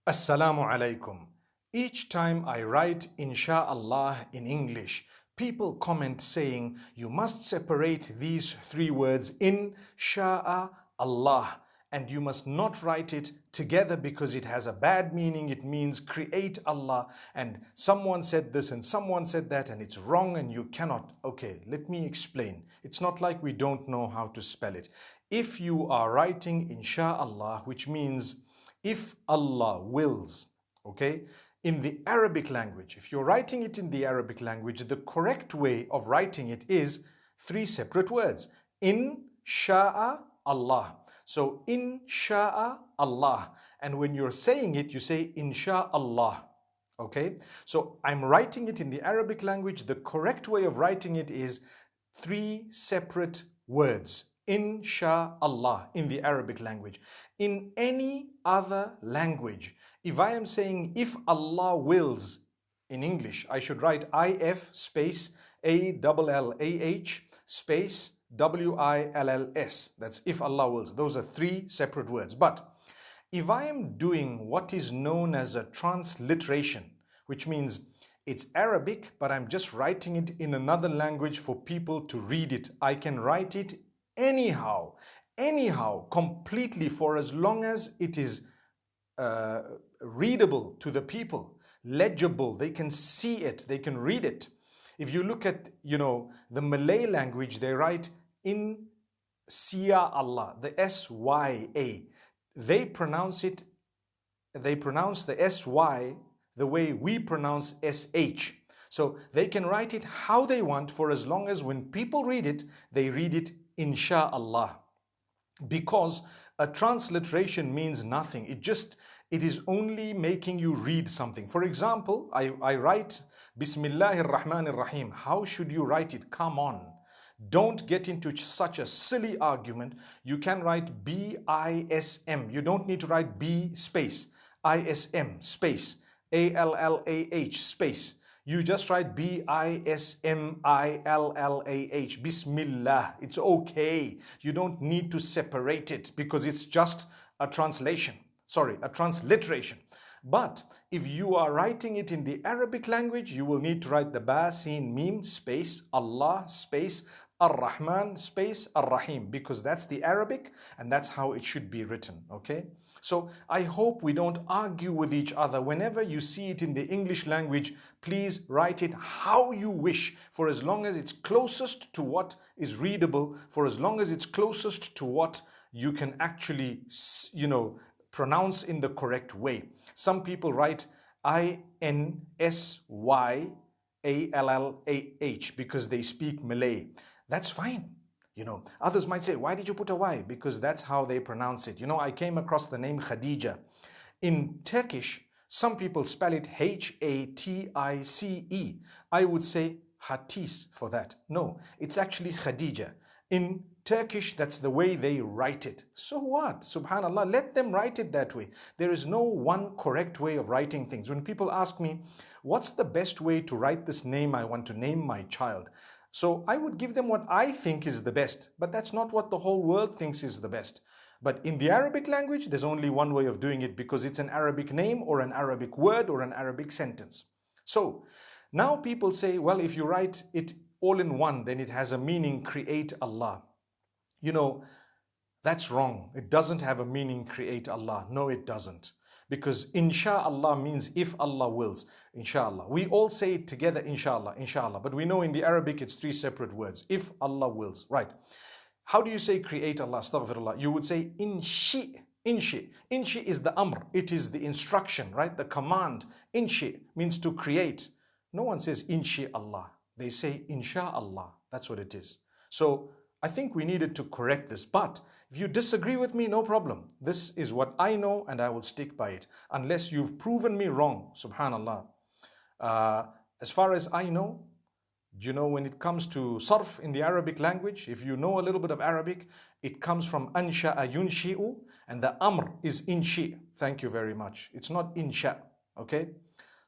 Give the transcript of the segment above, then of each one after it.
Assalamu alaikum. Each time I write Insha'Allah in English, people comment saying you must separate these three words in Sha'a Allah and you must not write it together because it has a bad meaning. It means create Allah, and someone said this and someone said that and it's wrong and you cannot. Okay, let me explain. It's not like we don't know how to spell it. If you are writing Insha'Allah, which means if Allah wills, okay, in the Arabic language, if you're writing it in the Arabic language, the correct way of writing it is three separate words. In sha'a Allah. So in sha'a Allah. And when you're saying it, you say insha'Allah. Okay? So I'm writing it in the Arabic language. The correct way of writing it is three separate words. Insha'Allah in the Arabic language. In any other language, if I am saying if Allah wills in English, I should write IF space ALLAH space WILLS. That's if Allah wills. Those are three separate words. But if I am doing what is known as a transliteration, which means it's Arabic, but I'm just writing it in another language for people to read it, I can write it anyhow, completely, for as long as it is readable to the people, legible, they can see it, they can read it. If you look at, the Malay language, they write in Sia Allah, the S-Y-A. They pronounce the S-Y the way we pronounce S-H. So they can write it how they want, for as long as when people read it, they read it Insha'Allah. Because a transliteration means nothing. It is only making you read something. For example, I write Bismillahir Rahmanir Rahim. How should you write it? Come on. Don't get into such a silly argument. You can write B-I-S-M. You don't need to write B space I-S-M space A-L-L-A-H space. You just write B-I-S-M-I-L-L-A-H, Bismillah. It's okay. You don't need to separate it because it's just a translation. Sorry, a transliteration. But if you are writing it in the Arabic language, you will need to write the Ba, Sin, Mim, space, Allah, space, Ar-Rahman, space, Ar-Rahim, because that's the Arabic and that's how it should be written, okay? So I hope we don't argue with each other. Whenever you see it in the English language, please write it how you wish, for as long as it's closest to what is readable, for as long as it's closest to what you can actually, pronounce in the correct way. Some people write I-N-S-Y-A-L-L-A-H because they speak Malay. That's fine. Others might say, why did you put a Y? Because that's how they pronounce it. I came across the name Khadija. In Turkish, some people spell it H-A-T-I-C-E. I would say Hatis for that. No, it's actually Khadija. In Turkish, that's the way they write it. So what? Subhanallah, let them write it that way. There is no one correct way of writing things. When people ask me, what's the best way to write this name I want to name my child? So I would give them what I think is the best, but that's not what the whole world thinks is the best. But in the Arabic language, there's only one way of doing it because it's an Arabic name or an Arabic word or an Arabic sentence. So now people say, well, if you write it all in one, then it has a meaning, create Allah. That's wrong. It doesn't have a meaning, create Allah. No, it doesn't. Because insha'Allah means if Allah wills, insha'Allah. We all say it together, insha'Allah, insha'Allah. But we know in the Arabic it's three separate words. If Allah wills, right. How do you say create Allah, astaghfirullah? You would say inshi, inshi. Inshi is the amr. It is the instruction, right? The command. Inshi means to create. No one says inshi Allah. They say insha'Allah. That's what it is. So I think we needed to correct this, but if you disagree with me, no problem. This is what I know and I will stick by it unless you've proven me wrong, subhanallah. As far as I know, when it comes to sarf in the Arabic language, if you know a little bit of Arabic, it comes from ansha'a yunshi'u and the amr is inshi. Thank you very much. It's not insha, okay?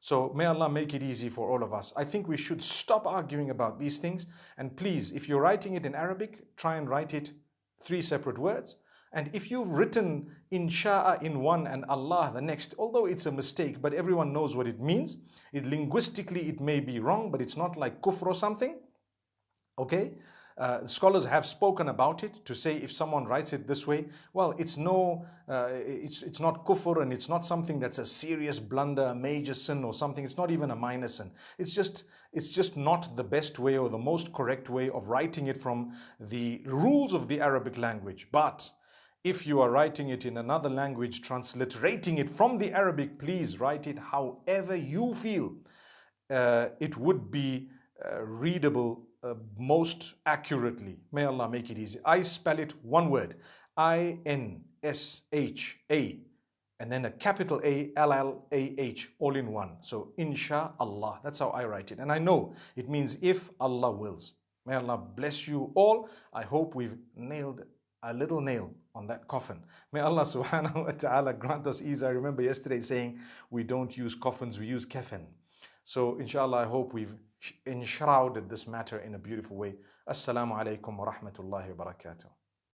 So may Allah make it easy for all of us. I think we should stop arguing about these things. And please, if you're writing it in Arabic, try and write it three separate words. And if you've written insha'a in one and Allah the next, although it's a mistake, but everyone knows what it means. Linguistically, it may be wrong, but it's not like kufr or something. Okay? Scholars have spoken about it to say if someone writes it this way, well, it's not kufr, and it's not something that's a serious blunder, a major sin or something. It's not even a minor sin. It's just not the best way or the most correct way of writing it from the rules of the Arabic language. But if you are writing it in another language, transliterating it from the Arabic, please write it however you feel it would be readable most accurately. May Allah make it easy. I spell it one word, INSHA, and then a capital A, LLAH, all in one. So inshallah, that's how I write it. And I know it means if Allah wills. May Allah bless you all. I hope we've nailed a little nail on that coffin. May Allah subhanahu wa ta'ala grant us ease. I remember yesterday saying we don't use coffins, we use kafan. So inshallah, I hope we've enshrouded this matter in a beautiful way. Assalamu alaikum wa rahmatullahi wa barakatuh.